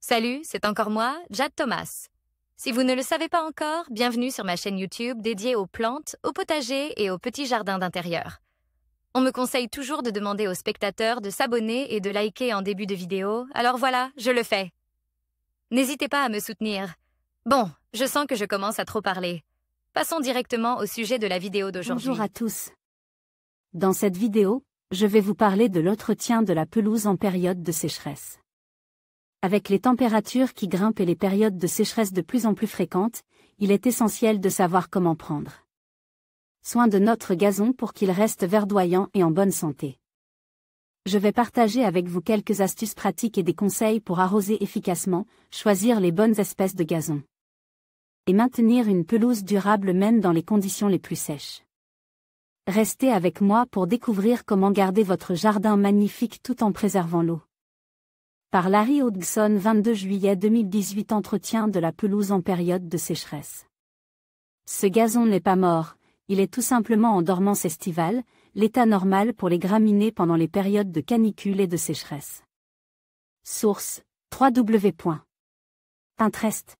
Salut, c'est encore moi, Jade Thomas. Si vous ne le savez pas encore, bienvenue sur ma chaîne YouTube dédiée aux plantes, au potager et aux petits jardins d'intérieur. On me conseille toujours de demander aux spectateurs de s'abonner et de liker en début de vidéo, alors voilà, je le fais. N'hésitez pas à me soutenir. Bon, je sens que je commence à trop parler. Passons directement au sujet de la vidéo d'aujourd'hui. Bonjour à tous. Dans cette vidéo, je vais vous parler de l'entretien de la pelouse en période de sécheresse. Avec les températures qui grimpent et les périodes de sécheresse de plus en plus fréquentes, il est essentiel de savoir comment prendre soin de notre gazon pour qu'il reste verdoyant et en bonne santé. Je vais partager avec vous quelques astuces pratiques et des conseils pour arroser efficacement, choisir les bonnes espèces de gazon et maintenir une pelouse durable même dans les conditions les plus sèches. Restez avec moi pour découvrir comment garder votre jardin magnifique tout en préservant l'eau. Par Larry Hodgson, 22 juillet 2018. Entretien de la pelouse en période de sécheresse. Ce gazon n'est pas mort, il est tout simplement en dormance estivale, l'état normal pour les graminées pendant les périodes de canicule et de sécheresse. Source: www.pinterest.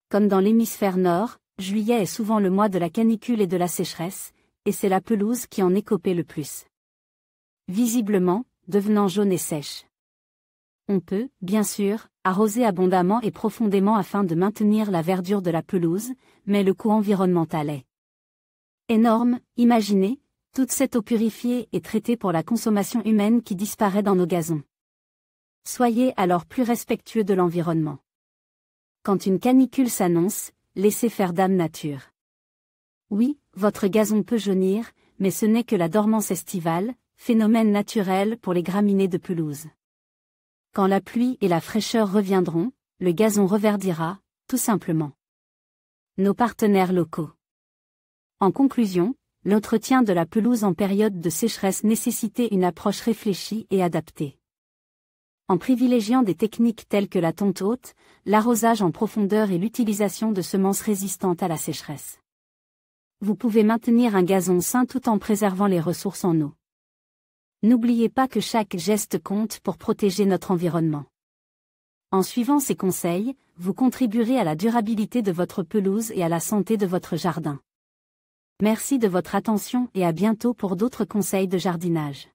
Comme dans l'hémisphère nord, juillet est souvent le mois de la canicule et de la sécheresse, et c'est la pelouse qui en écopait le plus. Visiblement, devenant jaune et sèche. On peut, bien sûr, arroser abondamment et profondément afin de maintenir la verdure de la pelouse, mais le coût environnemental est énorme. Imaginez, toute cette eau purifiée et traitée pour la consommation humaine qui disparaît dans nos gazons. Soyez alors plus respectueux de l'environnement. Quand une canicule s'annonce, laissez faire dame nature. Oui, votre gazon peut jaunir, mais ce n'est que la dormance estivale, phénomène naturel pour les graminées de pelouse. Quand la pluie et la fraîcheur reviendront, le gazon reverdira, tout simplement. Nos partenaires locaux. En conclusion, l'entretien de la pelouse en période de sécheresse nécessitait une approche réfléchie et adaptée. En privilégiant des techniques telles que la tonte haute, l'arrosage en profondeur et l'utilisation de semences résistantes à la sécheresse. Vous pouvez maintenir un gazon sain tout en préservant les ressources en eau. N'oubliez pas que chaque geste compte pour protéger notre environnement. En suivant ces conseils, vous contribuerez à la durabilité de votre pelouse et à la santé de votre jardin. Merci de votre attention et à bientôt pour d'autres conseils de jardinage.